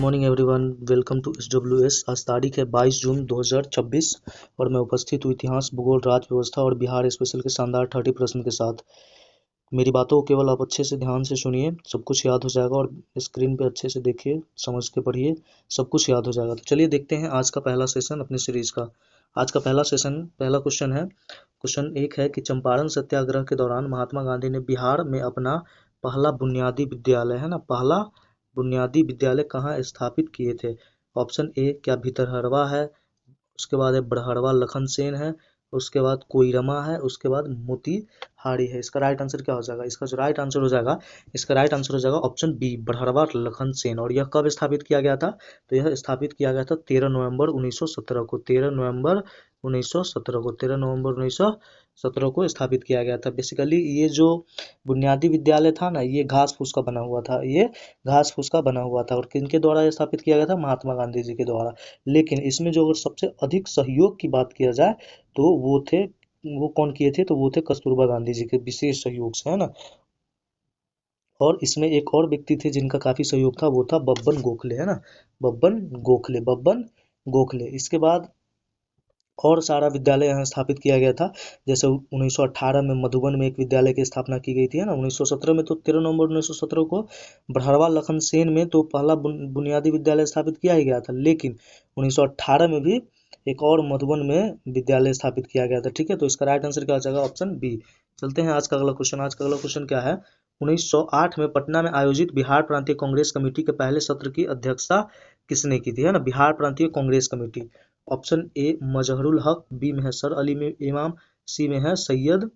Morning everyone, welcome to SWS। आज तारीख है 22 जून 2026 और मैं उपस्थित हूँ इतिहास, भूगोल, राज्य व्यवस्था और बिहार स्पेशल के शानदार 30 प्रश्न के साथ। मेरी बातों को केवल आप अच्छे से ध्यान से सुनिए, सब कुछ याद हो जाएगा। और स्क्रीन पे अच्छे से देखिए, समझ के पढ़िए, सब कुछ याद हो जाएगा। तो चलिए देखते हैं आज का पहला सेशन अपनी सीरीज का। आज का पहला सेशन, पहला क्वेश्चन है। क्वेश्चन एक है कि चंपारण सत्याग्रह के दौरान महात्मा गांधी ने बिहार में अपना पहला बुनियादी विद्यालय, है ना, पहला बुनियादी विद्यालय कहाँ स्थापित किए थे? ऑप्शन ए क्या भितरहरवा है, उसके बाद है बड़हरवा लखन सेन है, उसके बाद कोइरमा है, उसके बाद मोतीहारी है। इसका राइट आंसर क्या हो जाएगा? इसका जो राइट आंसर हो जाएगा, इसका राइट आंसर हो जाएगा ऑप्शन बी, बड़हरवा लखन सेन। और यह कब स्थापित किया गया था? तो यह स्थापित किया गया था 13 नवंबर 1917 को। 13 नवंबर 1917 को 13 नवंबर 1917 को स्थापित किया गया था। बेसिकली ये जो बुनियादी विद्यालय था ना, ये घास फूस का बना हुआ था। ये घास फूस का बना हुआ था और किनके द्वारा स्थापित किया गया था? महात्मा गांधी जी के द्वारा। लेकिन इसमें जो अगर सबसे अधिक सहयोग की बात किया जाए तो वो कौन किए थे? तो वो थे कस्तूरबा गांधी जी के विशेष सहयोग से, है ना। और इसमें एक और व्यक्ति थे जिनका काफी सहयोग था, वो था बब्बन गोखले, है ना। बब्बन गोखले। इसके बाद और सारा विद्यालय यहाँ स्थापित किया गया था। जैसे 1918 में मधुबन में एक विद्यालय की स्थापना की गई थी, है ना। 1917 में तो 13 नवंबर 1917 को बढ़ावा लखन सेन में तो पहला बुनियादी विद्यालय स्थापित किया ही गया था। लेकिन 1918 में भी एक और मधुबन में विद्यालय स्थापित किया गया था। ठीक है, तो इसका राइट आंसर क्या हो जाएगा? Option B. चलते हैं आज का अगला क्वेश्चन। आज का अगला क्वेश्चन क्या है? 1908 में पटना में आयोजित बिहार प्रांतीय कांग्रेस कमेटी के पहले सत्र की अध्यक्षता किसने की थी, है ना। बिहार प्रांतीय Congress committee. Option A Mazharul हक, बी में है सर अली इमाम, सी में है सैयद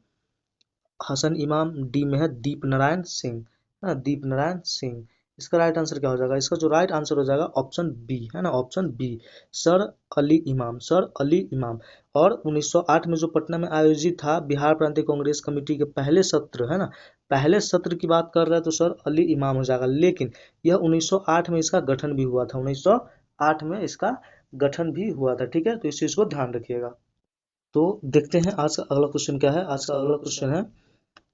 हसन इमाम, डी में है दीप नारायण सिंह, है ना, दीप नारायण सिंह। इसका राइट आंसर क्या हो जाएगा? इसका जो राइट आंसर हो जाएगा ऑप्शन बी, है ना, ऑप्शन बी, सर अली इमाम, सर अली इमाम। और 1908 में जो पटना में आयोजित था बिहार प्रांतीय कांग्रेस कमेटी के पहले सत्र, है ना, पहले सत्र की बात कर रहे हैं तो सर अली इमाम हो जाएगा। लेकिन यह 1908 में इसका गठन भी हुआ था, 1908 में इसका गठन भी हुआ था। ठीक है, तो इस चीज को ध्यान रखिएगा। तो देखते हैं आज का अगला क्वेश्चन क्या है। आज का अगला क्वेश्चन है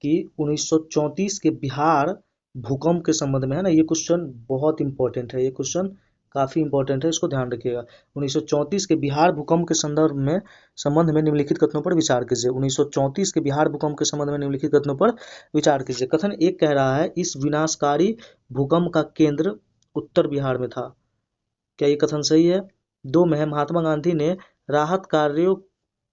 कि 1934 के बिहार भूकंप के संबंध में, है ना। ये क्वेश्चन बहुत इंपॉर्टेंट है, ये क्वेश्चन काफी इंपॉर्टेंट है, इसको ध्यान रखिएगा। 1934 के बिहार भूकंप के संबंध में निम्नलिखित कथनों पर विचार कीजिए। 1934 के बिहार भूकंप के संबंध में निम्नलिखित कथनों पर विचार कीजिए। कथन एक कह रहा है इस विनाशकारी भूकंप का केंद्र उत्तर बिहार में था। क्या ये कथन सही है? दो में है महात्मा गांधी ने राहत कार्यों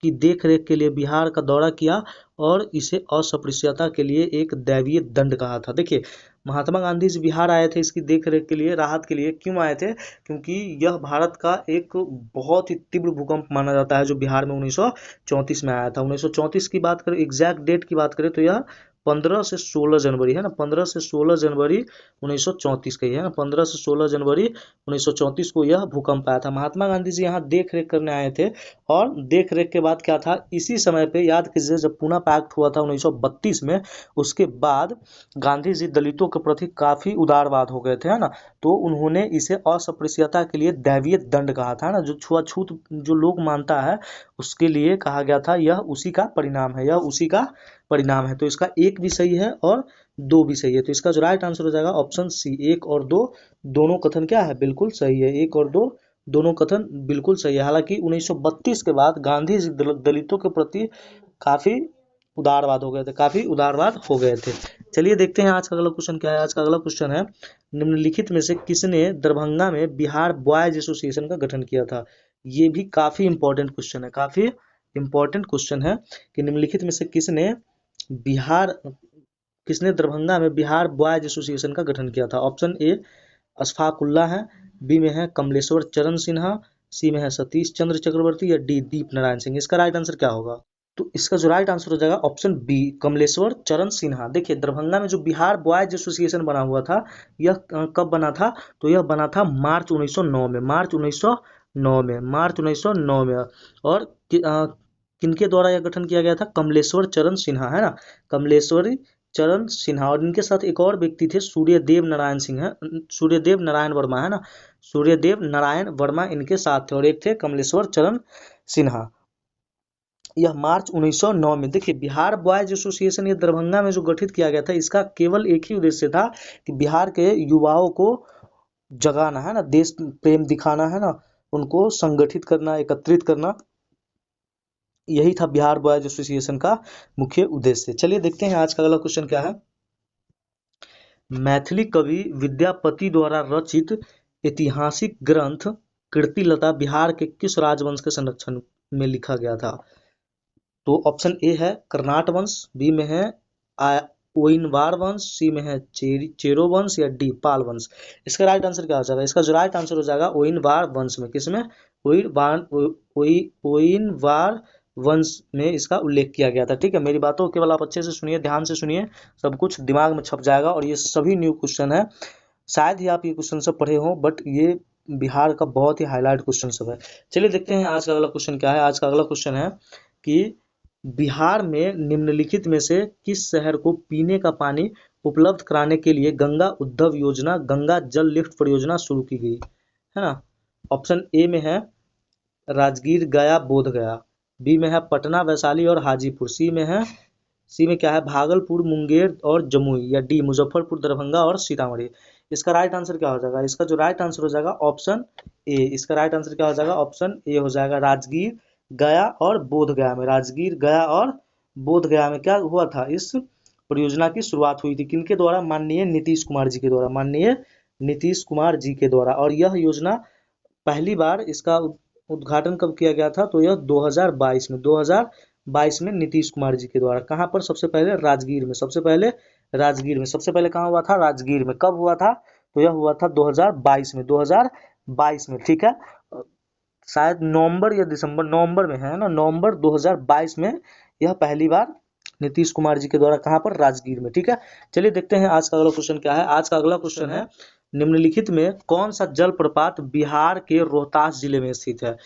की देखरेख के लिए बिहार का दौरा किया और इसे अस्पृश्यता के लिए एक दैवीय दंड कहा था। देखिए, महात्मा गांधी जी बिहार आए थे इसकी देखरेख के लिए, राहत के लिए। क्यों आए थे? क्योंकि यह भारत का एक बहुत ही तीव्र भूकंप माना जाता है जो बिहार में 1934 में आया था। 1934 की बात करें, एग्जैक्ट डेट की बात करें तो यह 15 से 16 जनवरी, है ना, 15 से 16 जनवरी 1934 का ही है ना, 15 से 16 जनवरी 1934 को यह भूकंप आया था। महात्मा गांधी जी यहाँ देख रेख करने आए थे और देख रेख के बाद क्या था, इसी समय पे याद कीजिए जब पूना पैक्ट हुआ था 1932 में, उसके बाद गांधी जी दलितों के प्रति काफी उदारवाद हो गए थे, है ना। तो उन्होंने इसे अस्पृश्यता के लिए दैवीय दंड कहा था, ना, जो छुआछूत जो लोग मानता है उसके लिए कहा गया था। यह उसी का परिणाम है, यह उसी का परिणाम है। तो इसका एक भी सही है और दो भी सही है। तो इसका जो राइट आंसर हो जाएगा ऑप्शन सी, एक और दो दोनों कथन क्या है? बिल्कुल सही है। एक और दो दोनों कथन बिल्कुल सही है। हालांकि 1932 के बाद गांधी जी दलितों के प्रति काफी उदारवाद हो गए थे, काफी उदारवाद हो गए थे। चलिए देखते हैं आज का अगला क्वेश्चन क्या है। आज का अगला क्वेश्चन है निम्नलिखित में से किसने दरभंगा में बिहार बॉयज एसोसिएशन का गठन किया था? ये भी काफी इंपॉर्टेंट क्वेश्चन है, काफी इंपॉर्टेंट क्वेश्चन है कि निम्नलिखित में से किसने दरभंगा में बिहार बॉयज एसोसिएशन का गठन किया था? ऑप्शन ए अशफाकुल्ला है, बी में है कमलेश्वर चरण सिन्हा, सी में है सतीश चंद्र चक्रवर्ती, या डी दीप नारायण सिंह। इसका राइट आंसर क्या होगा? तो इसका जो राइट आंसर हो जाएगा ऑप्शन बी, कमलेश्वर चरण सिन्हा। देखिए, दरभंगा में जो बिहार बॉयज एसोसिएशन बना हुआ था, यह कब बना था? तो यह बना था मार्च 1909 में, मार्च 1909 में, मार्च 1909 में। और किनके द्वारा यह गठन किया गया था? कमलेश्वर चरण सिन्हा, है ना, कमलेश्वरी चरण सिन्हा। और इनके साथ एक और व्यक्ति थे, सूर्यदेव नारायण सिंह है, सूर्यदेव नारायण वर्मा, है ना, सूर्यदेव नारायण वर्मा इनके साथ थे। और एक थे कमलेश्वर चरण सिन्हा। यह मार्च 1909 में। देखिए, बिहार बॉयज एसोसिएशन ये दरभंगा में जो गठित किया गया था, इसका केवल एक ही उद्देश्य था कि बिहार के युवाओं को जगाना है ना, देश प्रेम दिखाना है ना, उनको संगठित करना, एकत्रित करना, यही था बिहार बॉयज एसोसिएशन का मुख्य उद्देश्य। चलिए देखते हैं आज का अगला क्वेश्चन क्या है। मैथिली कवि विद्यापति द्वारा रचित ऐतिहासिक ग्रंथ कीर्तिलता बिहार के किस राजवंश के संरक्षण में लिखा गया था? तो ऑप्शन ए है कर्नाट वंश, बी में है ओइनवार वंश, सी में है चेरो वंश, या डी पाल वंश। इसका राइट आंसर क्या हो जाएगा? इसका जो राइट आंसर हो जाएगा ओइनवार वंश में। किसमें? ओइनवार वंश में इसका उल्लेख किया गया था। ठीक है, मेरी बातों को केवल आप अच्छे से सुनिए, ध्यान से सुनिए, सब कुछ दिमाग में छप जाएगा। और ये सभी न्यू क्वेश्चन है, शायद ही आप ये क्वेश्चन सब पढ़े हो, बट ये बिहार का बहुत ही हाईलाइट क्वेश्चन सब है। चलिए देखते हैं आज का अगला क्वेश्चन क्या है। आज का अगला क्वेश्चन है कि बिहार में निम्नलिखित में से किस शहर को पीने का पानी उपलब्ध कराने के लिए गंगा उद्धव योजना, गंगा जल लिफ्ट परियोजना शुरू की गई है ना? ऑप्शन ए में है राजगीर, गया, बोध गया, बी में है पटना, वैशाली और हाजीपुर, सी में क्या है भागलपुर, मुंगेर और जमुई, या डी मुजफ्फरपुर, दरभंगा और सीतामढ़ी। इसका राइट आंसर क्या हो जाएगा? इसका जो राइट आंसर हो जाएगा ऑप्शन ए। इसका राइट आंसर क्या हो जाएगा? ऑप्शन ए हो जाएगा राजगीर, गया और बोध गया में। राजगीर, गया और बोध गया में क्या हुआ था? इस परियोजना की शुरुआत हुई थी किनके द्वारा? माननीय नीतीश कुमार जी के द्वारा, माननीय नीतीश कुमार जी के द्वारा। और यह योजना पहली बार इसका उद्घाटन कब किया गया था? तो यह 2022 में, 2022 में नीतीश कुमार जी के द्वारा। कहाँ पर? सबसे पहले राजगीर में, सबसे पहले राजगीर में। सबसे पहले कहाँ हुआ था? राजगीर में। कब हुआ था? तो यह हुआ था 2022 में, 2022 में। ठीक है, शायद नवंबर या दिसंबर, नवंबर में है ना, नवंबर 2022 में यह पहली बार नीतीश कुमार जी के द्वारा। कहाँ पर? राजगीर में। ठीक है, चलिए देखते हैं आज का अगला क्वेश्चन क्या है। आज का अगला क्वेश्चन है निम्नलिखित में कौन सा जलप्रपात बिहार के रोहतास जिले में स्थित है?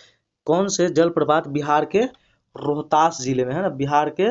कौन से जलप्रपात बिहार के रोहतास जिले में है ना, बिहार के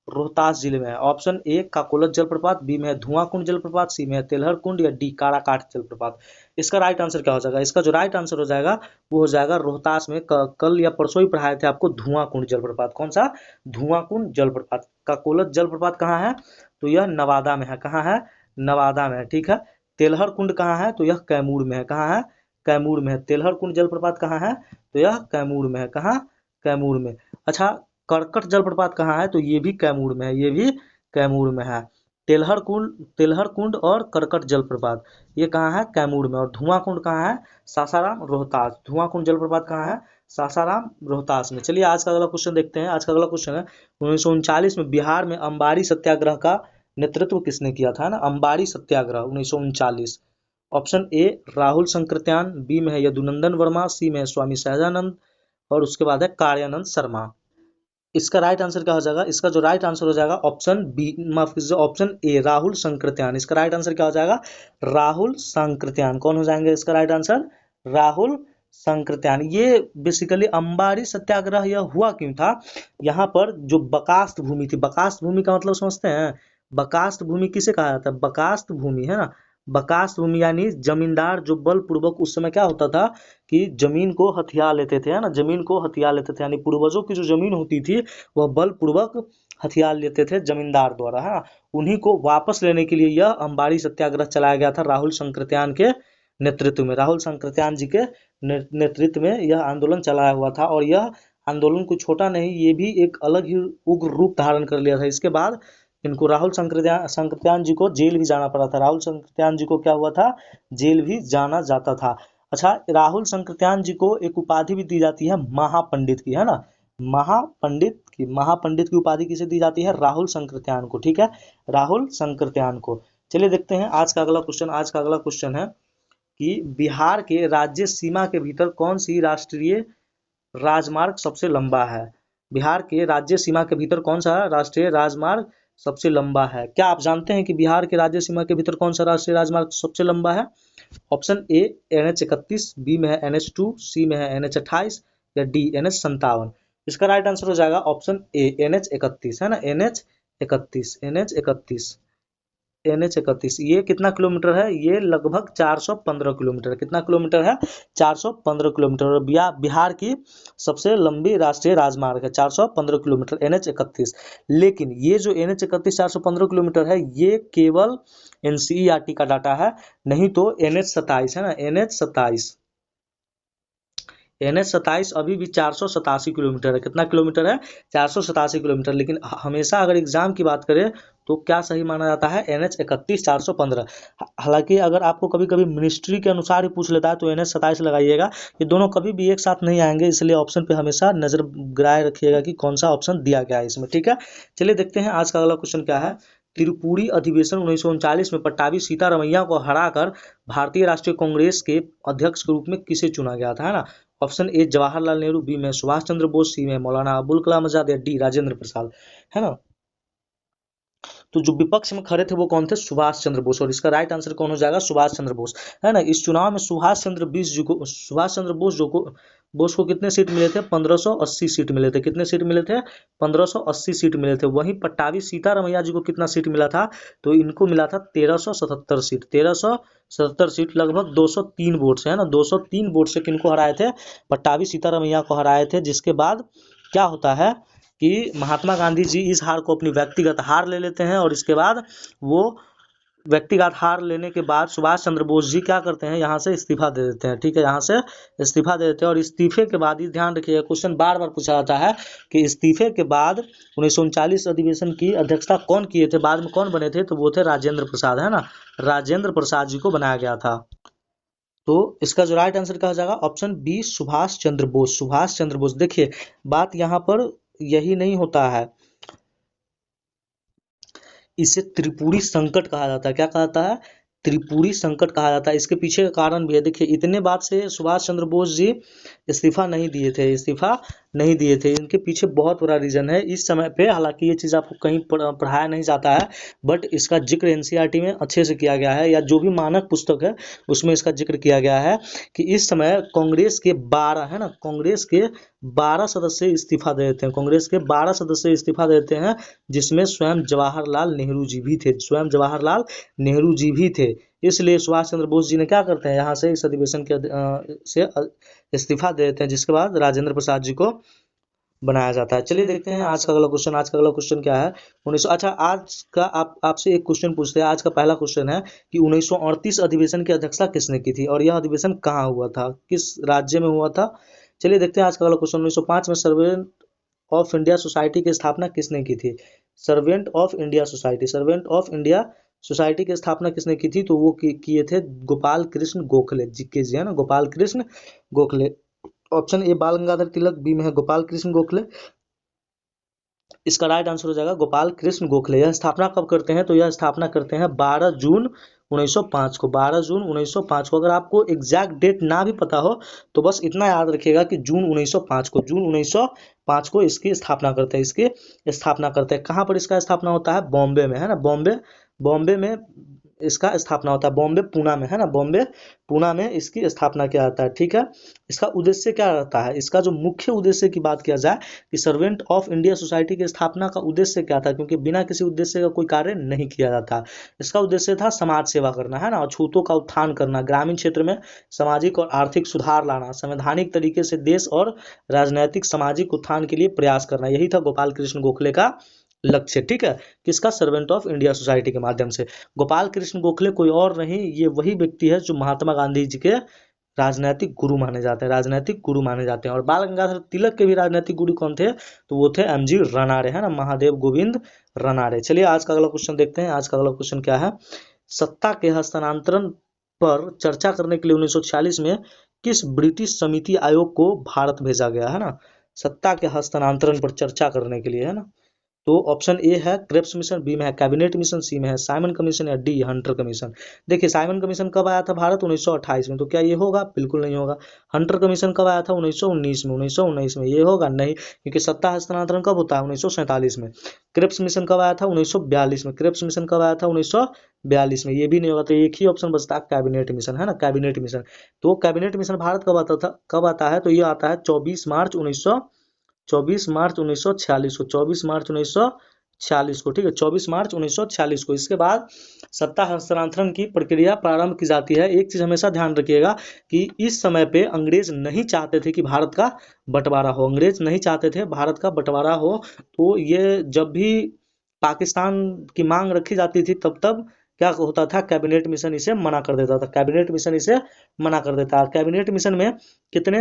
रोहतास जिले में है? ऑप्शन ए काकोलत जलप्रपात, बी में है धुआं कुंड जलप्रपात, सी में है तेलहर कुंड, या डी काराकाट जलप्रपात। इसका राइट आंसर क्या हो जाएगा? इसका जो राइट आंसर हो जाएगा वो हो जाएगा रोहतास में। कल या परसों ही पढ़ाए थे आपको धुआं कुंड जलप्रपात। कौन सा? धुआं कुंड जलप्रपात। काकोलत जलप्रपात कहाँ है? तो यह नवादा में है। कहाँ है? नवादा में है। ठीक है, तेलहर कुंड कहाँ है? तो यह कैमूर में है। कहाँ है? कैमूर में है। तेलहर कुंड जलप्रपात कहाँ है? तो यह कैमूर में है। कहाँ? कैमूर में। अच्छा, करकट जलप्रपात कहाँ है? तो ये भी कैमूर में है, ये भी कैमूर में है। तेलहर कुंड और करकट जलप्रपात ये कहाँ है? कैमूर में। और धुआं कुंड कहाँ है? सासाराम, रोहतास। धुआं कुंड जलप्रपात कहाँ है? सासाराम, रोहतास में। चलिए आज का अगला क्वेश्चन देखते हैं। आज का अगला क्वेश्चन है 1939 में बिहार में अंबारी सत्याग्रह का नेतृत्व किसने किया था ना? अंबारी सत्याग्रह 1939। ऑप्शन ए राहुल संकृत्यान, बी में है यदुनंदन वर्मा, सी में है स्वामी सहजानंद, और उसके बाद है कार्यानंद शर्मा। इसका राइट आंसर क्या हो जाएगा? इसका जो राइट आंसर हो जाएगा ऑप्शन बी, माफ कीजिए, ऑप्शन ए राहुल संकृत्यान। इसका राइट आंसर क्या हो जाएगा? राहुल संकृत्यान। कौन हो जाएंगे इसका राइट आंसर? राहुल संकृत्यान। ये बेसिकली अंबारी सत्याग्रह यह हुआ क्यों था? यहाँ पर जो बकास्त भूमि थी, बकास्त भूमि का मतलब समझते हैं? बकास्त भूमि किसे कहा जाता है? बकास्त भूमि है ना, बकास्त भूमि यानी जमींदार जो बलपूर्वक, उस समय क्या होता था कि जमीन को हथिया लेते थे, है ना, जमीन को हथिया लेते थे, यानी पूर्वजों की जो जमीन होती थी वह बलपूर्वक हथिया लेते थे जमींदार द्वारा, है ना। उन्हीं को वापस लेने के लिए यह अंबारी सत्याग्रह चलाया गया था राहुल संकृत्यान के नेतृत्व में। राहुल संकृत्यान जी के नेतृत्व में यह आंदोलन चलाया हुआ था, और यह आंदोलन कोई छोटा नहीं, ये भी एक अलग ही उग्र रूप धारण कर लिया था। इसके बाद इनको राहुल संकृत्यान जी को जेल भी जाना पड़ा था। राहुल संकृत्यान जी को क्या हुआ था? जेल भी जाना जाता था। अच्छा, राहुल संकृत्यान जी को एक उपाधि भी दी जाती है महापंडित की, है ना, महापंडित की उपाधि किसे दी जाती है? राहुल संकृत्यान को। ठीक है, राहुल संकृत्यान को। चलिए देखते हैं आज का अगला क्वेश्चन। आज का अगला क्वेश्चन है कि बिहार के राज्य सीमा के भीतर कौन सी राष्ट्रीय राजमार्ग सबसे लंबा है? बिहार के राज्य सीमा के भीतर कौन सा राष्ट्रीय राजमार्ग सबसे लंबा है? क्या आप जानते हैं कि बिहार के राज्य सीमा के भीतर कौन सा राष्ट्रीय राजमार्ग सबसे लंबा है? ऑप्शन ए NH31, बी में है NH2, सी में है NH28, या डी NH57। इसका राइट आंसर हो जाएगा ऑप्शन ए NH31, है ना, NH31। NH31 ये कितना किलोमीटर है? ये लगभग 415 किलोमीटर। कितना किलोमीटर है? 415 किलोमीटर। और बिहार की सबसे लंबी राष्ट्रीय राजमार्ग है, 415 किलोमीटर NH31। लेकिन ये जो NH31 415 किलोमीटर है, ये केवल NCERT का डाटा है, नहीं तो NH27 है ना, NH27 अभी भी 487 किलोमीटर है। कितना किलोमीटर है? 487 किलोमीटर। लेकिन हमेशा अगर एग्जाम की बात करें तो क्या सही माना जाता है? NH31 415। हालांकि अगर आपको कभी कभी मिनिस्ट्री के अनुसार ही पूछ लेता है तो NH27 लगाइएगा। ये दोनों कभी भी एक साथ नहीं आएंगे, इसलिए ऑप्शन पे हमेशा नजर गिराए रखिएगा कि कौन सा ऑप्शन दिया गया है इसमें। ठीक है, चलिए देखते हैं आज का अगला क्वेश्चन क्या है। त्रिपुरी अधिवेशन 1939 में पट्टाभी सीतारमैया को हराकर भारतीय राष्ट्रीय कांग्रेस के अध्यक्ष के रूप में किसे चुना गया था, है ना? Option A Jawaharlal Nehru, B में सुभाष चंद्र बोस, सी में मौलाना अबुल कलाम आजाद, या डी राजेंद्र प्रसाद, है ना? तो जो विपक्ष में खड़े थे वो कौन थे? सुभाष चंद्र बोस। और इसका राइट आंसर कौन हो जाएगा? सुभाष चंद्र बोस, है ना? इस चुनाव में सुभाष चंद्र बोस को कितने सीट मिले थे? 1580 सीट मिले थे। कितने सीट मिले थे? 1580 सीट मिले थे। वहीं पट्टाभी सीतारमैया जी को कितना सीट मिला था? तो इनको मिला था 1377 सीट। 1377 सीट, लगभग 203 वोट से, है ना? 203 वोट से किनको हराए थे? पट्टाभी सीतारमैया को हराए थे। जिसके बाद क्या होता है कि महात्मा गांधी जी इस हार को अपनी व्यक्तिगत हार ले लेते हैं, और इसके बाद वो व्यक्तिगत हार लेने के बाद सुभाष चंद्र बोस जी क्या करते हैं? यहाँ से इस्तीफा दे देते हैं। ठीक है, यहाँ से इस्तीफा दे देते हैं। और इस्तीफे के बाद, ये ध्यान रखिएगा, क्वेश्चन बार बार पूछा जाता है कि इस्तीफे के बाद 1939 अधिवेशन की अध्यक्षता कौन किए थे, बाद में कौन बने थे? तो वो थे राजेंद्र प्रसाद, है ना? राजेंद्र प्रसाद जी को बनाया गया था। तो इसका जो राइट आंसर कहा जाएगा ऑप्शन बी, सुभाष चंद्र बोस। सुभाष चंद्र बोस। देखिए, बात यहाँ पर यही नहीं होता है, इसे त्रिपुरी संकट कहा जाता है। क्या कहा जाता है? त्रिपुरी संकट कहा जाता है। इसके पीछे का कारण भी है। देखिए, इतने बात से सुभाष चंद्र बोस जी इस्तीफा नहीं दिए थे, इस्तीफा नहीं दिए थे। इनके पीछे बहुत बड़ा रीजन है इस समय पे। हालांकि ये चीज़ आपको कहीं पढ़ाया नहीं जाता है, बट इसका जिक्र एनसीईआरटी में अच्छे से किया गया है, या जो भी मानक पुस्तक है उसमें इसका जिक्र किया गया है कि इस समय कांग्रेस के 12, है ना, कांग्रेस के 12 सदस्य इस्तीफा दे देते हैं। कांग्रेस के 12 सदस्य इस्तीफा देते हैं, जिसमें स्वयं जवाहरलाल नेहरू जी भी थे। स्वयं जवाहरलाल नेहरू जी भी थे। इसलिए सुभाष चंद्र बोस जी ने क्या करते हैं? यहाँ से इस अधिवेशन के से इस्तीफा दे देते हैं, जिसके बाद राजेंद्र प्रसाद जी को बनाया जाता है। चलिए देखते हैं आज का अगला क्वेश्चन। आज का अगला क्वेश्चन क्या है? 1900, अच्छा, आज का आपसे एक क्वेश्चन पूछते हैं। आज का पहला क्वेश्चन है कि 1938 अधिवेशन की अध्यक्षता किसने की थी, और यह अधिवेशन कहाँ हुआ था, किस राज्य में हुआ था? चलिए देखते हैं आज का अगला क्वेश्चन। 1905 में सर्वेंट ऑफ इंडिया सोसाइटी की स्थापना किसने की थी? Servant of India society, servant of India society की स्थापना किसने की थी? तो वो किए थे गोपाल कृष्ण गोखले जी के, जी, है ना, गोपाल कृष्ण गोखले। ऑप्शन ए बाल गंगाधर तिलक, बी में है गोपाल कृष्ण गोखले। इसका राइट आंसर हो जाएगा गोपाल कृष्ण गोखले। यह स्थापना कब करते हैं? तो यह स्थापना करते हैं 12 जून 1905 को। 12 जून 1905 को। अगर आपको एग्जैक्ट डेट ना भी पता हो तो बस इतना याद रखिएगा कि जून 1905 को, जून 1905 को इसकी स्थापना करते हैं। इसकी स्थापना करते हैं। कहाँ पर इसका स्थापना होता है? बॉम्बे में, है ना? बॉम्बे में इसका स्थापना होता है। बॉम्बे पूना में, है ना? बॉम्बे पूना में इसकी स्थापना किया जाता है। ठीक है, इसका उद्देश्य क्या रहता है? इसका जो मुख्य उद्देश्य की बात किया जाए कि सर्वेंट ऑफ इंडिया सोसाइटी की स्थापना का उद्देश्य क्या था, क्योंकि बिना किसी उद्देश्य का कोई कार्य नहीं किया जाता। इसका उद्देश्य था समाज सेवा करना, है ना, अछूतों का उत्थान करना, ग्रामीण क्षेत्र में सामाजिक और आर्थिक सुधार लाना, संवैधानिक तरीके से देश और राजनैतिक सामाजिक उत्थान के लिए प्रयास करना। यही था गोपाल कृष्ण गोखले का लक्ष्य। ठीक है, किसका? सर्वेंट ऑफ इंडिया सोसाइटी के माध्यम से। गोपाल कृष्ण गोखले कोई और नहीं, ये वही व्यक्ति है जो महात्मा गांधी जी के राजनैतिक गुरु माने जाते हैं, राजनैतिक गुरु माने जाते हैं। और बाल गंगाधर तिलक के भी राजनैतिक गुरु कौन थे? तो वो थे एमजी रनारे, है ना, महादेव गोविंद रनारे। चलिए आज का अगला क्वेश्चन देखते हैं। आज का अगला क्वेश्चन क्या है? सत्ता के हस्तांतरण पर चर्चा करने के लिए 1946 में किस ब्रिटिश समिति आयोग को भारत भेजा गया, है ना? सत्ता के हस्तांतरण पर चर्चा करने के लिए, है ना? तो ऑप्शन ए है क्रेप्स मिशन, बी में है कैबिनेट मिशन, सी में है साइमन कमीशन, या डी हंटर कमीशन। देखिए, साइमन कमीशन कब आया था भारत? 1928 में। तो क्या ये होगा? बिल्कुल नहीं होगा। हंटर कमीशन कब आया था? 1919 में। 1919 में। ये होगा नहीं, क्योंकि सत्ता हस्तांतरण कब होता है? 1947 में। क्रेप्स मिशन कब आया था? 1942 में। क्रेप्स मिशन कब आया था? 1942 में। ये भी नहीं होगा। तो एक ही ऑप्शन बचता है कैबिनेट मिशन, है ना, कैबिनेट मिशन। तो कैबिनेट मिशन भारत कब आता था, कब आता है? तो ये आता है 24 मार्च 1946 को। 24 मार्च 1946 1946 को, ठीक है, 24 मार्च 1946 को। इसके बाद सत्ता हस्तांतरण की प्रक्रिया प्रारंभ की जाती है। एक चीज हमेशा ध्यान रखिएगा कि इस समय पे अंग्रेज नहीं चाहते थे कि भारत का बंटवारा हो, अंग्रेज नहीं चाहते थे भारत का बंटवारा हो। तो ये जब भी पाकिस्तान की मांग रखी जाती थी तब तब क्या होता था, कैबिनेट मिशन इसे मना कर देता था, कैबिनेट मिशन इसे मना कर देता है। कैबिनेट मिशन में कितने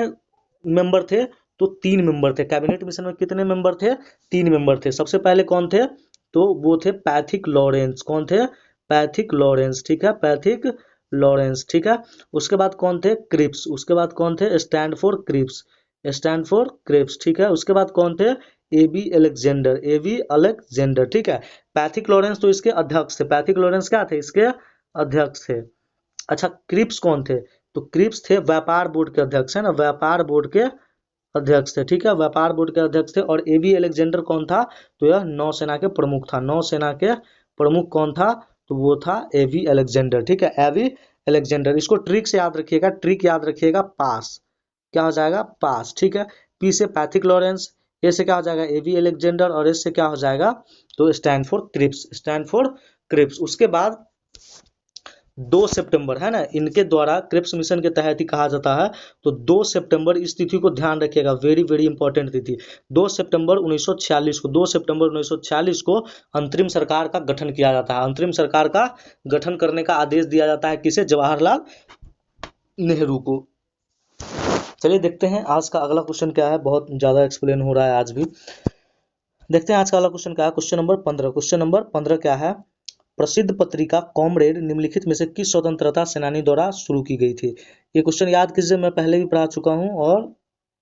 मेंबर थे, तो 3 मेंबर थे। कैबिनेट मिशन में कितने मेंबर थे, 3 मेंबर थे। सबसे पहले कौन थे, तो वो थे पैथिक लॉरेंस। कौन थे, पैथिक लॉरेंस, ठीक है, पैथिक लॉरेंस, ठीक है। उसके बाद कौन थे, क्रिप्स। उसके बाद कौन थे, stand for Cripps, stand for Cripps, ठीक है। उसके बाद कौन थे, एबी अलेक्जेंडर, एबी अलेक्जेंडर, ठीक है। पैथिक लॉरेंस तो इसके अध्यक्ष थे, पैथिक लॉरेंस क्या थे, इसके अध्यक्ष थे। अच्छा, क्रिप्स कौन थे, तो क्रिप्स थे व्यापार बोर्ड के अध्यक्ष, है ना, व्यापार बोर्ड के अध्यक्ष थे, ठीक है, व्यापार बोर्ड के अध्यक्ष थे। और एबी अलेक्जेंडर कौन था, तो यह नौसेना के प्रमुख था। नौसेना के प्रमुख कौन था, तो वो था एवी अलेक्जेंडर, ठीक है, एवी अलेक्जेंडर। इसको ट्रिक से याद रखिएगा, ट्रिक याद रखिएगा, पास, क्या हो जाएगा, पास, ठीक है। पी से पैथिक लॉरेंस, ए से क्या हो जाएगा, एवी अलेक्जेंडर, और एस से क्या हो जाएगा, तो stand for Cripps, stand for Cripps. उसके बाद 2 सितंबर, है ना, इनके द्वारा क्रिप्स मिशन के तहत ही कहा जाता है। तो 2 सितंबर, इस तिथि को ध्यान रखिएगा, वेरी वेरी इंपॉर्टेंट तिथि। 2 सितंबर 1946 को, 2 सितंबर 1946 को अंतरिम सरकार का गठन किया जाता है। अंतरिम सरकार का गठन करने का आदेश दिया जाता है किसे, जवाहरलाल नेहरू को। चलिए देखते हैं आज का अगला क्वेश्चन क्या है, बहुत ज्यादा एक्सप्लेन हो रहा है आज भी। देखते हैं आज का अगला क्वेश्चन क्या है, क्वेश्चन नंबर 15। क्वेश्चन नंबर 15 क्या है, प्रसिद्ध पत्रिका कॉमरेड निम्नलिखित में से किस स्वतंत्रता सेनानी द्वारा शुरू की गई थी। ये क्वेश्चन याद कीजिए, मैं पहले भी पढ़ा चुका हूँ, और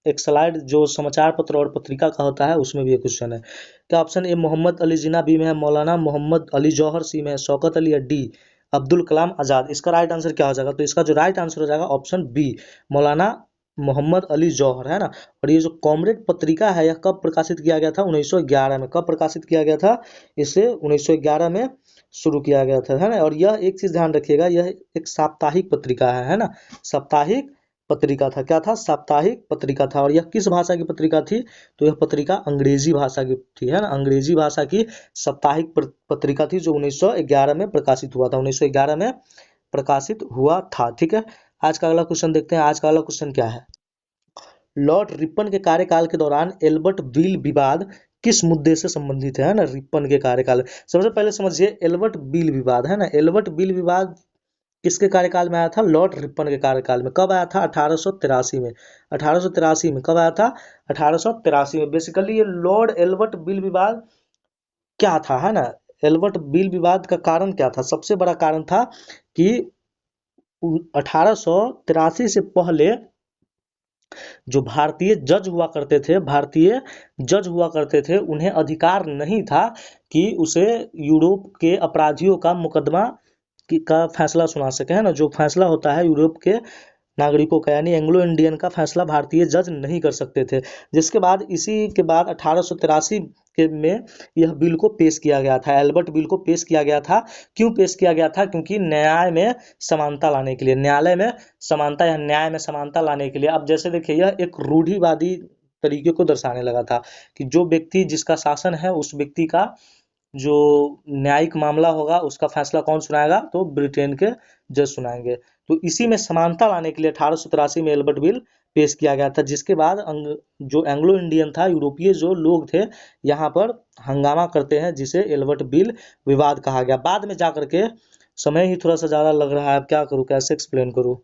एक स्लाइड जो समाचार पत्र और पत्रिका का होता है उसमें भी ये क्वेश्चन है। क्या option A Mohammad Ali Jinnah, B में है मौलाना मोहम्मद अली जौहर, सी में है शौकत अली, या डी अब्दुल कलाम आजाद। इसका राइट आंसर क्या हो जाएगा, तो इसका जो राइट आंसर हो जाएगा ऑप्शन बी, मौलाना मोहम्मद अली जौहर, है ना। और ये जो कॉमरेड पत्रिका है, यह कब प्रकाशित किया गया था, 1911 में। कब प्रकाशित किया गया था, इसे 1911 में शुरू किया गया था, है ना। और यह एक चीज ध्यान रखिएगा, यह एक साप्ताहिक पत्रिका है ना, साप्ताहिक पत्रिका था। क्या था, साप्ताहिक पत्रिका था। और यह किस भाषा की पत्रिका थी, तो यह पत्रिका अंग्रेजी भाषा की थी, है ना, अंग्रेजी भाषा की साप्ताहिक पत्रिका थी, जो 1911 में प्रकाशित हुआ था, 1911 में प्रकाशित हुआ था, ठीक है। आज का अगला क्वेश्चन देखते हैं, आज का अगला क्वेश्चन क्या है, लॉर्ड रिपन के कार्यकाल के दौरान एल्बर्ट बिल विवाद किस मुद्दे से संबंधित है ना, रिपन के कार्यकाल। सबसे पहले समझिए एल्बर्ट बिल विवाद, है ना, एल्बर्ट बिल विवाद किसके कार्यकाल में आया था, लॉर्ड रिपन के कार्यकाल में। कब आया था, 1883 में, 1883 में। कब आया था, 1883 में। बेसिकली ये लॉर्ड एल्बर्ट बिल विवाद क्या था, है ना, एल्बर्ट बिल विवाद का कारण क्या था, सबसे बड़ा कारण था कि 1883 से पहले जो भारतीय जज हुआ करते थे, भारतीय जज हुआ करते थे, उन्हें अधिकार नहीं था कि उसे यूरोप के अपराधियों का मुकदमा का फैसला सुना सके, है ना। जो फैसला होता है यूरोप के नागरिकों का, यानी एंग्लो इंडियन का फैसला भारतीय जज नहीं कर सकते थे। जिसके बाद इसी के बाद 1883 के में यह बिल को पेश किया गया था, एल्बर्ट बिल को पेश किया गया था। क्यों पेश किया गया था, क्योंकि न्याय में समानता लाने के लिए, न्यायालय में समानता या न्याय में समानता लाने के लिए। अब जैसे देखिए, यह एक रूढ़िवादी तरीके को दर्शाने लगा था कि जो व्यक्ति जिसका शासन है, उस व्यक्ति का जो न्यायिक मामला होगा उसका फैसला कौन सुनाएगा, तो ब्रिटेन के जज सुनाएंगे। तो इसी में समानता लाने के लिए 1883 में एल्बर्ट बिल पेश किया गया था। जिसके बाद जो एंग्लो इंडियन था, यूरोपीय जो लोग थे, यहाँ पर हंगामा करते हैं, जिसे एल्बर्ट बिल विवाद कहा गया। बाद में जाकर के, समय ही थोड़ा सा ज़्यादा लग रहा है, अब क्या करूँ, कैसे एक्सप्लेन करूँ,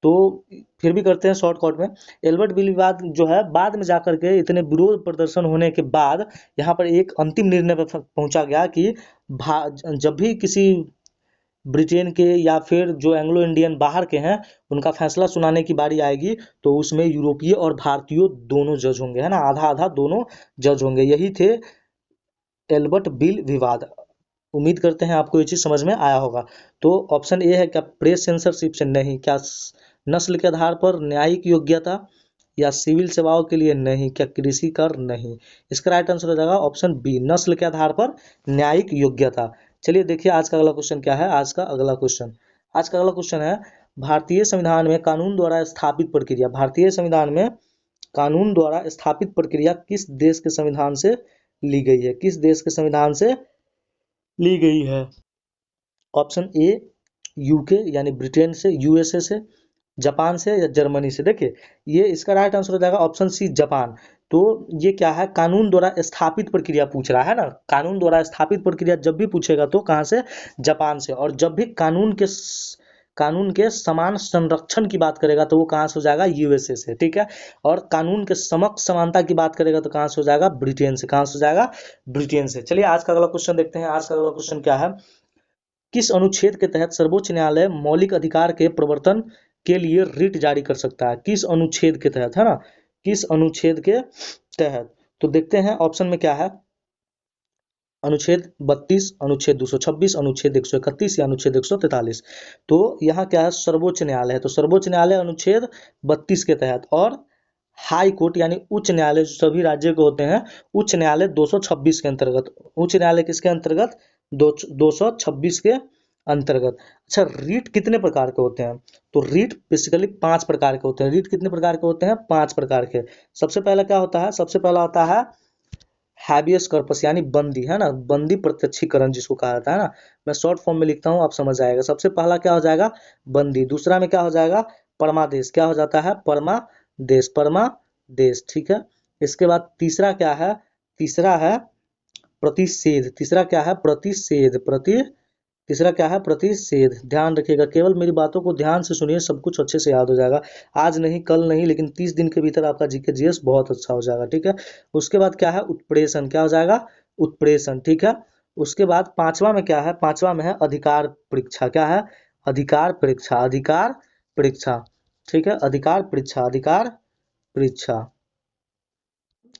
तो फिर भी करते हैं शॉर्टकट में। एल्बर्ट बिल विवाद जो है, बाद में जाकर के इतने विरोध प्रदर्शन होने के बाद यहाँ पर एक अंतिम निर्णय पर पहुंचा गया कि जब भी किसी ब्रिटेन के या फिर जो एंग्लो इंडियन बाहर के हैं, उनका फैसला सुनाने की बारी आएगी, तो उसमें यूरोपीय और भारतीय दोनों जज होंगे, है ना, आधा आधा दोनों जज होंगे। यही थे एल्बर्ट बिल विवाद। उम्मीद करते हैं आपको ये चीज़ समझ में आया होगा। तो ऑप्शन ए है क्या, प्रेस सेंसरशिप से नहीं, क्या नस्ल के आधार पर न्यायिक योग्यता, या सिविल सेवाओं के लिए नहीं, क्या कृषि कर नहीं। इसका राइट आंसर हो जाएगा ऑप्शन बी, नस्ल के आधार पर न्यायिक योग्यता। चलिए देखिए आज का अगला क्वेश्चन क्या है, आज का अगला क्वेश्चन, आज का अगला क्वेश्चन है, भारतीय संविधान में कानून द्वारा स्थापित प्रक्रिया, भारतीय संविधान में कानून द्वारा स्थापित प्रक्रिया किस देश के संविधान से ली गई है? किस देश के संविधान से ली गई है? ऑप्शन ए यूके यानी ब्रिटेन से, यूएसए से, जापान से या जर्मनी से। देखिए ये इसका राइट आंसर हो जाएगा ऑप्शन सी जापान। तो ये क्या है, कानून द्वारा स्थापित प्रक्रिया पूछ रहा है ना, कानून द्वारा स्थापित प्रक्रिया जब भी पूछेगा तो कहाँ से, जापान से। और जब भी कानून के समान संरक्षण की बात करेगा तो वो कहाँ से हो जाएगा, यूएसए से। ठीक है, और कानून के समक्ष समानता की बात करेगा तो कहाँ से हो जाएगा, ब्रिटेन से। कहाँ से हो जाएगा, ब्रिटेन से। चलिए आज का अगला क्वेश्चन देखते हैं। आज का अगला क्वेश्चन क्या है, किस अनुच्छेद के तहत सर्वोच्च न्यायालय मौलिक अधिकार के प्रवर्तन के लिए रिट जारी कर सकता है? किस अनुच्छेद के तहत, है ना, किस अनुच्छेद के तहत? तो देखते हैं ऑप्शन में क्या है, अनुच्छेद 32, अनुच्छेद 226, अनुच्छेद 131 या अनुच्छेद 143। तो यहाँ क्या है, सर्वोच्च न्यायालय है, तो सर्वोच्च न्यायालय अनुच्छेद 32 के तहत, और हाई कोर्ट यानी उच्च न्यायालय जो सभी राज्यों के होते हैं, उच्च न्यायालय 226 के अंतर्गत। उच्च न्यायालय किसके अंतर्गत, 226 के अंतर्गत। अच्छा, रीट कितने प्रकार के होते हैं? तो रीट बेसिकली 5 प्रकार के होते हैं। रीट कितने प्रकार के होते हैं, 5 प्रकार के। सबसे पहला क्या होता है, सबसे पहला होता है हैबियस कॉर्पस यानी बंदी, है ना, बंदी प्रत्यक्षीकरण जिसको कहा जाता है ना। मैं शॉर्ट फॉर्म में लिखता हूँ, आप समझ आएगा। सबसे पहला क्या हो जाएगा, बंदी। दूसरा में क्या हो जाएगा, परमादेश। क्या हो जाता है, परमादेश, परमादेश। ठीक है, इसके बाद तीसरा क्या है, तीसरा है प्रतिषेध। तीसरा क्या है, प्रतिषेध, तीसरा क्या है, प्रतिषेध। ध्यान रखिएगा, केवल मेरी बातों को ध्यान से सुनिए, सब कुछ अच्छे से याद हो जाएगा। आज नहीं, कल नहीं, लेकिन 30 दिन के भीतर आपका जीके जीएस बहुत अच्छा हो जाएगा। ठीक है, उसके बाद क्या है, उत्प्रेषण। क्या हो जाएगा, उत्प्रेषण। ठीक है, उसके बाद पांचवा में क्या है, पांचवा में है अधिकार परीक्षा। क्या है, अधिकार परीक्षा, अधिकार परीक्षा। ठीक है, अधिकार परीक्षा, अधिकार परीक्षा।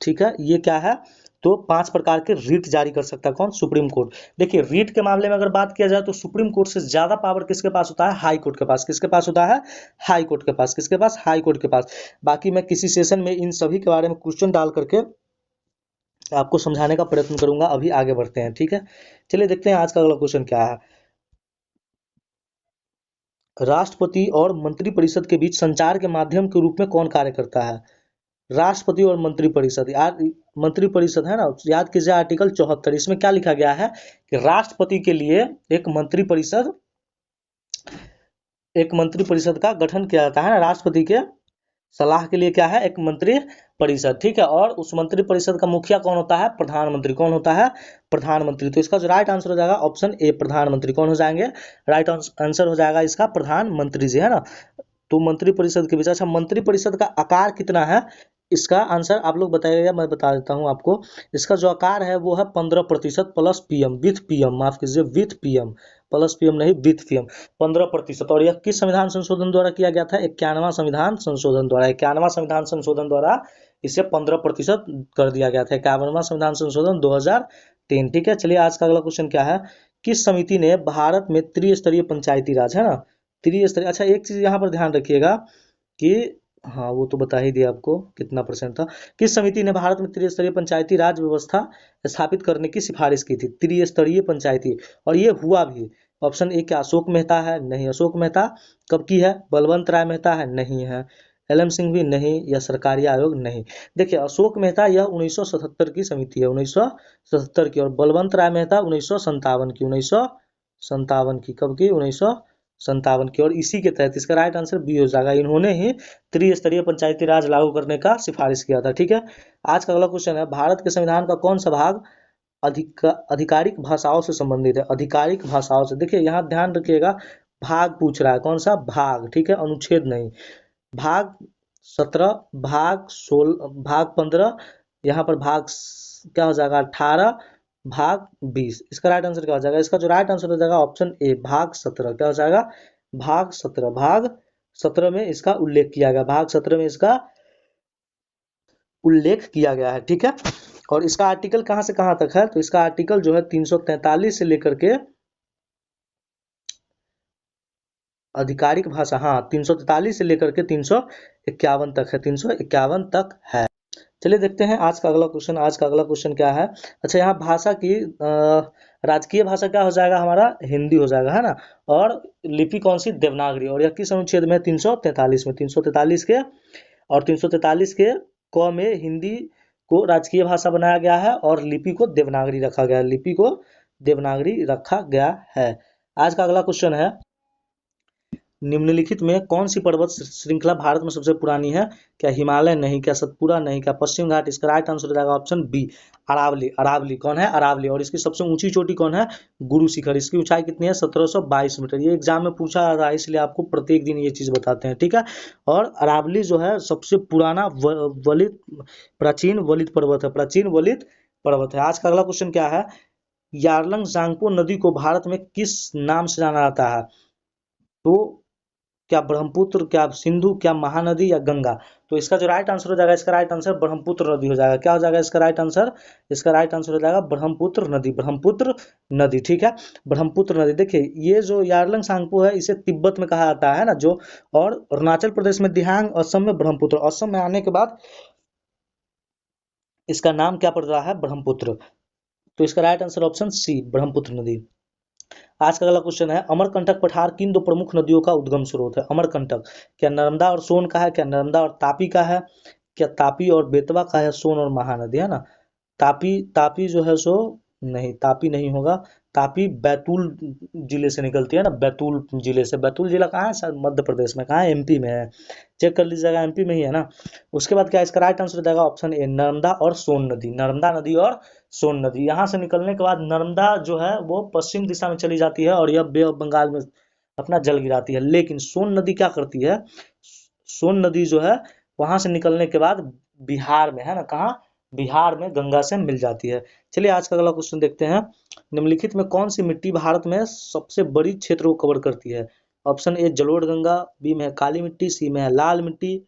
ठीक है, ये क्या है, तो 5 प्रकार के रीट जारी कर सकता है कौन, सुप्रीम कोर्ट। देखिए रीट के मामले में अगर बात किया जाए तो सुप्रीम कोर्ट से ज्यादा पावर किसके पास होता है, हाई कोर्ट के पास। किसके पास होता है, हाई कोर्ट के पास। किसके पास, हाई कोर्ट के पास। बाकी मैं किसी सेशन में इन सभी के बारे में क्वेश्चन डाल करके आपको समझाने का प्रयत्न करूंगा। अभी आगे बढ़ते हैं। ठीक है, चलिए देखते हैं आज का अगला क्वेश्चन क्या है। राष्ट्रपति और मंत्रिपरिषद के बीच संचार के माध्यम के रूप में कौन कार्य करता है? राष्ट्रपति और मंत्रिपरिषद, यार मंत्रिपरिषद है ना, याद कीजिए आर्टिकल 74। इसमें क्या लिखा गया है कि राष्ट्रपति के लिए एक मंत्रिपरिषद, एक मंत्रिपरिषद का गठन किया जाता है ना, राष्ट्रपति के सलाह के लिए क्या है, एक मंत्री परिषद। ठीक है, और उस मंत्री परिषद का मुखिया कौन होता है, प्रधानमंत्री। कौन होता है, प्रधानमंत्री। तो इसका जो राइट आंसर हो जाएगा ऑप्शन ए, प्रधानमंत्री। कौन हो जाएंगे, राइट आंसर हो जाएगा इसका प्रधानमंत्री जी, है ना। तो मंत्री परिषद के बीच, अच्छा मंत्री परिषद का आकार कितना है, इसका आंसर आप लोग बताइएगा, मैं बता देता हूं आपको। इसका जो आकार है वो है 15% प्लस पीएम, विथ पीएम, माफ कीजिए, विथ पीएम, प्लस पीएम नहीं, विथ पीएम, 15%। और यह किस संविधान संशोधन द्वारा किया गया था, 51वां संविधान संशोधन द्वारा। 51वां संविधान संशोधन द्वारा इसे 15% कर दिया गया था, 51वां संविधान संशोधन 2003। ठीक है, चलिए आज का अगला क्वेश्चन क्या है, किस समिति ने भारत में त्रिस्तरीय पंचायती राज, है ना, त्रिस्तरीय। अच्छा एक चीज यहाँ पर ध्यान रखिएगा कि, हाँ वो तो बता ही दिया आपको कितना परसेंट था। किस समिति ने भारत में त्रिस्तरीय पंचायती राज व्यवस्था स्थापित करने की सिफारिश की थी, त्रिस्तरीय पंचायती, और ये हुआ भी। ऑप्शन ए क्या अशोक मेहता है, नहीं। अशोक मेहता कब की है, बलवंत राय मेहता है, नहीं है। एलएम सिंह भी नहीं, या सरकारी आयोग, नहीं। देखिए अशोक मेहता यह 1977 की समिति है, 1977 की, और बलवंत राय मेहता 1957 की, 1957 की। कब की, 1957 की। और इसी के तहत इसका राइट आंसर बी हो जाएगा, इन्होंने ही त्रिस्तरीय पंचायती राज लागू करने का सिफारिश किया था। ठीक है, आज का अगला क्वेश्चन है, भारत के संविधान का कौन सा भाग आधिकारिक भाषाओं से संबंधित है, आधिकारिक भाषाओं से। देखिए यहाँ ध्यान रखिएगा, भाग पूछ रहा है, कौन सा भाग। ठीक है, अनुच्छेद नहीं। भाग 17, भाग 16, भाग 15, यहाँ पर भाग क्या हो जाएगा, 18, भाग 20। इसका राइट आंसर क्या हो जाएगा, इसका जो राइट आंसर हो जाएगा ऑप्शन ए, भाग 17। क्या हो जाएगा, भाग 17, भाग 17 में इसका उल्लेख किया गया, भाग 17 में इसका उल्लेख किया गया है। ठीक है, और इसका आर्टिकल कहां से कहां तक है, तो इसका आर्टिकल जो है 343 से लेकर के आधिकारिक भाषा, हाँ 343 से लेकर के 351 तक है, 351 तक है। चलिए देखते हैं आज का अगला क्वेश्चन। आज का अगला क्वेश्चन क्या है, अच्छा यहाँ भाषा की राजकीय भाषा क्या हो जाएगा हमारा, हिंदी हो जाएगा, है ना। और लिपि कौन सी, देवनागरी। और यह किस अनुच्छेद में, 343 में, 343 के, और 343 के क में हिंदी को राजकीय भाषा बनाया गया है और लिपि को देवनागरी रखा गया है, लिपि को देवनागरी रखा गया है। आज का अगला क्वेश्चन है, निम्नलिखित में कौन सी पर्वत श्रृंखला भारत में सबसे पुरानी है? क्या हिमालय नहीं, क्या सतपुरा नहीं, क्या पश्चिम घाट? इसका राइट आंसर हो जाएगा ऑप्शन बी, अरावली। अरावली कौन है? अरावली। और इसकी सबसे ऊंची चोटी कौन है? गुरु शिखर। इसकी ऊंचाई कितनी है? 1722 मीटर। ये एग्जाम में पूछा रहा है, इसलिए आपको प्रत्येक दिन ये चीज बताते हैं, ठीक है। और अरावली जो है सबसे पुराना वलित, प्राचीन वलित पर्वत है, प्राचीन वलित पर्वत है। आज का अगला क्वेश्चन क्या है, यारलंग जांगपो नदी को भारत में किस नाम से जाना जाता है? तो क्या ब्रह्मपुत्र, क्या सिंधु, क्या महानदी या गंगा? तो इसका जो राइट आंसर हो जाएगा, इसका राइट आंसर ब्रह्मपुत्र नदी हो जाएगा। क्या हो जाएगा इसका राइट आंसर? इसका राइट आंसर हो जाएगा ब्रह्मपुत्र नदी, ब्रह्मपुत्र नदी, ठीक है। ब्रह्मपुत्र नदी। देखिए ये जो यारलंग सांगपो है, इसे तिब्बत में कहा जाता है ना जो, और अरुणाचल प्रदेश में दिहांग, असम में ब्रह्मपुत्र। असम में आने के बाद इसका नाम क्या पड़ रहा है? ब्रह्मपुत्र। तो इसका right answer option C, Brahmaputra नदी। आज का अगला क्वेश्चन है, अमरकंटक पठार किन दो प्रमुख नदियों का उद्गम स्रोत है? अमरकंटक क्या नर्मदा और सोन का है, क्या नर्मदा और तापी का है, क्या तापी और बेतवा का है, सोन और महानदी, है ना। तापी, तापी जो है सो नहीं, तापी नहीं होगा। तापी बैतूल जिले से निकलती है ना, बैतूल जिले से। बैतूल जिला कहाँ है? शायद मध्य प्रदेश में। कहाँ है? एमपी में है, चेक कर लीजिएगा, एमपी में ही है ना। उसके बाद क्या इसका राइट आंसर हो जाएगा ऑप्शन ए, नर्मदा और सोन नदी। नर्मदा नदी और सोन नदी। यहाँ से निकलने के बाद नर्मदा जो है वो पश्चिम दिशा में चली जाती है और यह बे ऑफ बंगाल में अपना जल गिराती है। लेकिन सोन नदी क्या करती है? सोन नदी जो है वहां से निकलने के बाद बिहार में, है ना, कहाँ? बिहार में गंगा से मिल जाती है। चलिए आज का अगला क्वेश्चन देखते हैं, निम्नलिखित में कौन सी मिट्टी भारत में सबसे बड़ी क्षेत्र को कवर करती है? ऑप्शन ए जलोढ़ गंगा, बी में है काली मिट्टी, सी में है लाल मिट्टी,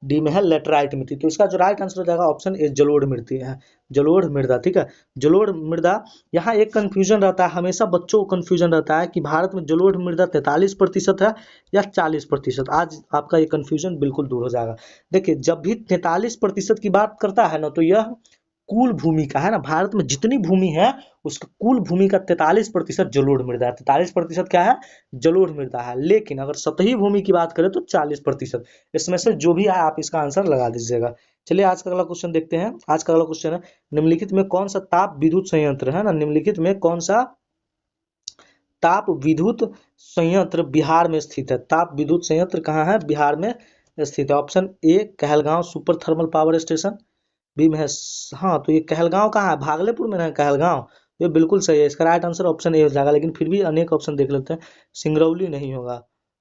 डी में है लेटराइट मिट्टी। तो इसका जो राइट आंसर हो जाएगा ऑप्शन ए, जलोढ़ मिट्टी है, जलोढ़ मृदा, ठीक है। जलोढ़ मृदा। यहाँ एक कंफ्यूजन रहता है, हमेशा बच्चों को कंफ्यूजन रहता है कि भारत में जलोढ़ मृदा 43% है या 40%। आज आपका ये कंफ्यूजन बिल्कुल दूर हो जाएगा। देखिए जब भी 43% की बात करता है ना, तो यह कुल भूमि का है ना, भारत में जितनी भूमि है उसका कुल भूमि का 43% जलोढ़ मृदा है। 43% क्या है? जलोढ़ मृदा है। लेकिन अगर सतही भूमि की बात करें तो 40%। इसमें से जो भी है आप इसका आंसर लगा दीजिएगा। चलिए आज का अगला क्वेश्चन देखते हैं। आज का अगला क्वेश्चन है, निम्नलिखित में कौन सा ताप विद्युत संयंत्र, है ना, निम्नलिखित में कौन सा ताप विद्युत संयंत्र बिहार में स्थित है? ताप विद्युत संयंत्र कहाँ है? बिहार में स्थित है। Option A Kahalgaon super thermal power station, B में है हाँ, तो ये कहलगांव कहाँ है? भागलपुर में है कहलगांव। ये बिल्कुल सही है, इसका राइट आंसर ऑप्शन ए हो जाएगा। लेकिन फिर भी अनेक ऑप्शन देख लेते हैं, सिंगरौली नहीं होगा।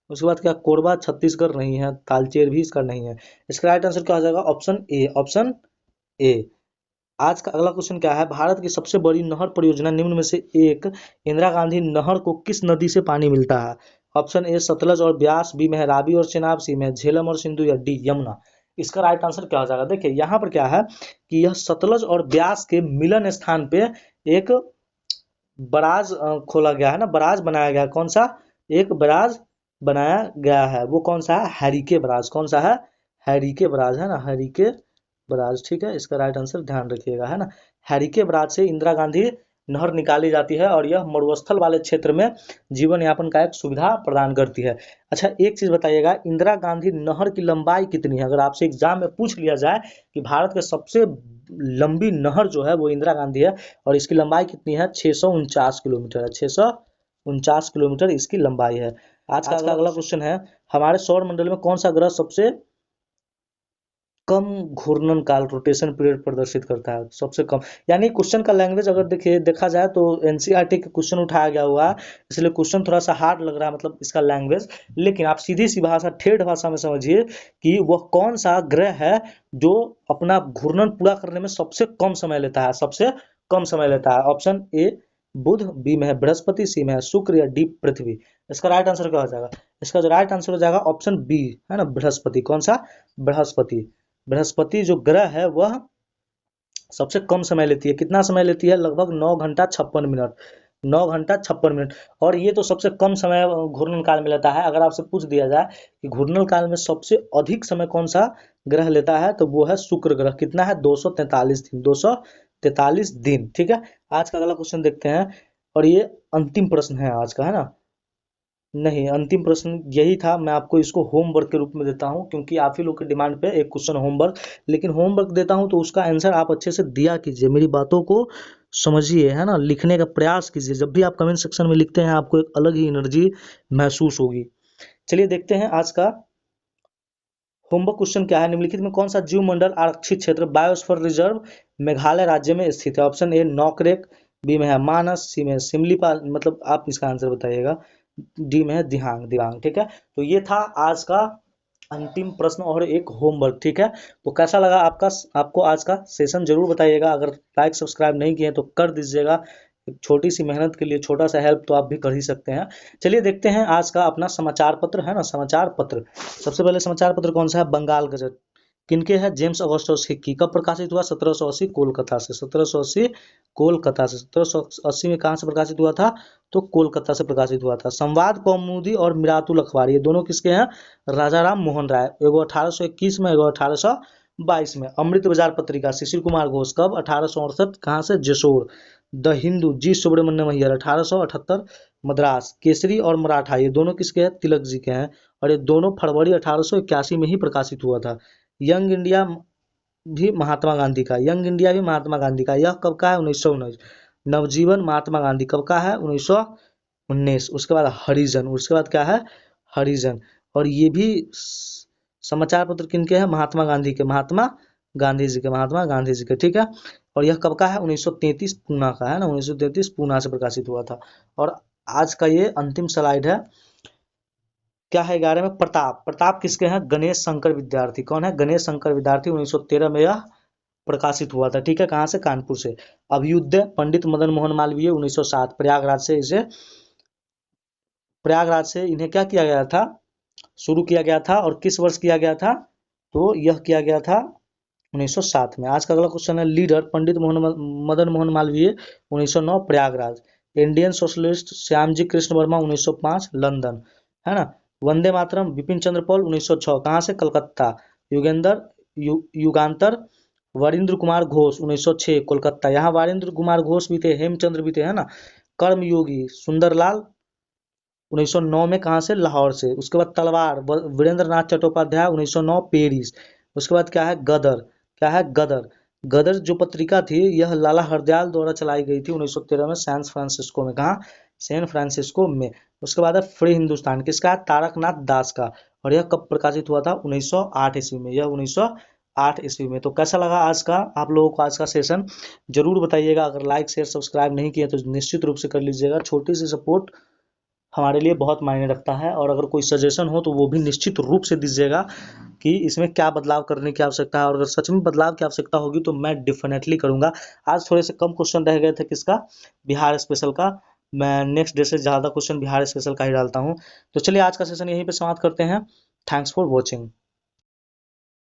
उसके बाद क्या कोरबा छत्तीसगढ़ नहीं है, तालचेर भी इसका नहीं है। इसका राइट आंसर क्या हो जाएगा? Option A, option A. आज का अगला क्वेश्चन क्या है, भारत की सबसे बड़ी नहर परियोजना निम्न में से एक, इंदिरा गांधी नहर को किस नदी से पानी मिलता है? ऑप्शन ए सतलज और ब्यास, बी में है रावी और चेनाब, सी में है झेलम और सिंधु, या डी यमुना। इसका राइट आंसर क्या हो जाएगा? देखिए यहाँ पर क्या है कि यह सतलज और ब्यास के मिलन स्थान पे एक बराज खोला गया है ना, बराज बनाया गया। कौन सा? एक बराज बनाया गया है, वो कौन सा है? हैरिके बराज। कौन सा है? हैरिके बराज, है ना, हैरिके बराज, ठीक है। इसका राइट आंसर ध्यान रखिएगा, है ना। हैरिके बराज से इंदिरा गांधी नहर निकाली जाती है और यह मरुस्थल वाले क्षेत्र में जीवन यापन का एक सुविधा प्रदान करती है। अच्छा एक चीज बताइएगा, इंदिरा गांधी नहर की लंबाई कितनी है? अगर आपसे एग्जाम में पूछ लिया जाए कि भारत के सबसे लंबी नहर जो है वो इंदिरा गांधी है और इसकी लंबाई कितनी है? 649 किलोमीटर है, 649 किलोमीटर इसकी लंबाई है। आज का अगला क्वेश्चन है, हमारे सौर मंडल में कौन सा ग्रह सबसे कम घूर्णन काल, रोटेशन पीरियड प्रदर्शित करता है? सबसे कम, यानी क्वेश्चन का लैंग्वेज अगर देखा जाए तो एनसीईआरटी के क्वेश्चन उठाया गया हुआ है, इसलिए क्वेश्चन थोड़ा सा हार्ड लग रहा है, मतलब इसका लैंग्वेज। लेकिन आप सीधी सी भाषा, ठेठ भाषा में समझिए कि वह कौन सा ग्रह है जो अपना घूर्णन पूरा करने में सबसे कम समय लेता है, सबसे कम समय लेता है। ऑप्शन ए बुध, बी में है बृहस्पति, सी में है शुक्र, या डी पृथ्वी। इसका राइट आंसर क्या हो जाएगा? इसका जो राइट आंसर हो जाएगा ऑप्शन बी, है ना, बृहस्पति। कौन सा? बृहस्पति। बृहस्पति जो ग्रह है वह सबसे कम समय लेती है। कितना समय लेती है? लगभग 9 घंटा 56 मिनट, 9 घंटा 56 मिनट। और ये तो सबसे कम समय घूर्णन काल में लेता है। अगर आपसे पूछ दिया जाए कि घूर्णन काल में सबसे अधिक समय कौन सा ग्रह लेता है, तो वो है शुक्र ग्रह। कितना है? 243 दिन, 243 दिन, ठीक है। आज का अगला क्वेश्चन देखते हैं और ये अंतिम प्रश्न है आज का, है ना। नहीं, अंतिम प्रश्न यही था। मैं आपको इसको होमवर्क के रूप में देता हूँ, क्योंकि आप ही लोग के डिमांड पे एक क्वेश्चन होमवर्क, लेकिन होमवर्क देता हूँ तो उसका आंसर आप अच्छे से दिया कीजिए, मेरी बातों को समझिए, है ना, लिखने का प्रयास कीजिए। जब भी आप कमेंट सेक्शन में लिखते हैं आपको एक अलग ही एनर्जी महसूस होगी। चलिए देखते हैं आज का होमवर्क क्वेश्चन क्या है। निम्नलिखित में कौन सा जीव मंडल आरक्षित क्षेत्र बायोस्फीयर रिजर्व मेघालय राज्य में स्थित है? ऑप्शन ए नॉकरेक, बी में है मानस, सी में है सिमलीपाल, मतलब आप इसका आंसर बताइएगा, डी में है दिहांग दिबांग। ठीक है, तो ये था आज का अंतिम प्रश्न और एक होमवर्क। ठीक है, तो कैसा लगा आपको आज का सेशन जरूर बताइएगा। अगर लाइक सब्सक्राइब नहीं किए तो कर दीजिएगा, एक छोटी सी मेहनत के लिए छोटा सा हेल्प तो आप भी कर ही सकते हैं। चलिए देखते हैं आज का अपना समाचार पत्र, है ना, समाचार पत्र। सबसे पहले समाचार पत्र कौन सा है? बंगाल गजट। किनके है? James Augustus Hickey. कब प्रकाशित हुआ? 1780 कोलकाता से। 1780 कोलकाता से। 1780 में कहाँ से प्रकाशित हुआ था? तो कोलकाता से प्रकाशित हुआ था। संवाद कौमुदी और मिरातुल अखबार, ये दोनों किसके हैं? राजा राम मोहन राय। एगो 1821 में, एगो 1822 में। अमृत बाजार पत्रिका, शिशिर कुमार घोष। कब? 1868। कहाँ से? जसोर। द हिंदू, जी सुब्रमण्यम अय्यर। 1878 मद्रास। केसरी और मराठा, ये दोनों किसके हैं? तिलक जी के हैं। और ये दोनों फरवरी 1881 में ही प्रकाशित हुआ था। यंग इंडिया भी महात्मा गांधी का, यंग इंडिया भी महात्मा गांधी का। यह कब का है? 1919। नवजीवन महात्मा गांधी कब का है? 1919। उसके बाद हरिजन, उसके बाद क्या है? हरिजन। और ये भी समाचार पत्र किनके हैं? महात्मा गांधी के, महात्मा गांधी जी के, महात्मा गांधी जी के। ठीक है, और यह कब का है? 1933 पूना का, है ना, 1933 पूना से प्रकाशित हुआ था। और आज का ये अंतिम स्लाइड है। क्या है 11 में? प्रताप। प्रताप किसके हैं? गणेश शंकर विद्यार्थी। कौन है? गणेश शंकर विद्यार्थी। 1913 में यह प्रकाशित हुआ था। ठीक है, कहाँ से? कानपुर से। अभ्युदय पंडित मदन मोहन मालवीय, 1907 प्रयागराज से इन्हें क्या किया गया था? शुरू किया गया था। और किस वर्ष किया गया था? तो यह किया गया था 1907 में। आज का अगला क्वेश्चन है leader Pandit Madan Mohan Malviya, 1909 Prayagraj. Indian socialist Shyamji Krishna Varma, 1905 London, है ना। वंदे मातरम बिपिन चंद्र पॉल, 1906 कहाँ से? कलकत्ता। युगांतर वरिंद्र कुमार घोष, 1906 कोलकाता। यहाँ वरिंद्र कुमार घोष भी थे, हेमचंद्र भी थे, है ना। कर्मयोगी सुंदरलाल, 1909 में कहाँ से? लाहौर से। उसके बाद तलवार वीरेंद्र नाथ चट्टोपाध्याय, 1909 पेरिस। उसके बाद क्या है? गदर। क्या है? गदर। गदर जो पत्रिका थी यह लाला हरदयाल द्वारा चलाई गई थी 1913 में सैन फ्रांसिस्को में। कहाँ? सैन फ्रांसिस्को में। उसके बाद है फ्री हिंदुस्तान, किसका? तारकनाथ दास का। और यह कब प्रकाशित हुआ था? 1908 ईस्वी में। यह 1908 ईस्वी में। तो कैसा लगा आज का आप लोगों को आज का सेशन? जरूर बताइएगा। अगर लाइक शेयर सब्सक्राइब नहीं किए तो निश्चित रूप से कर लीजिएगा। छोटी सी सपोर्ट हमारे लिए बहुत मायने रखता है। और अगर कोई सजेशन हो तो वो भी निश्चित रूप से दीजिएगा कि इसमें क्या बदलाव करने की आवश्यकता है। और अगर सच में बदलाव की आवश्यकता होगी तो मैं डेफिनेटली करूंगा। आज थोड़े से कम क्वेश्चन रह गए थे, किसका? बिहार स्पेशल का। मैं नेक्स्ट डे से ज़्यादा क्वेश्चन बिहार स्पेशल का ही डालता हूँ। तो चलिए आज का सेशन यहीं पे समाप्त करते हैं। Thanks for watching.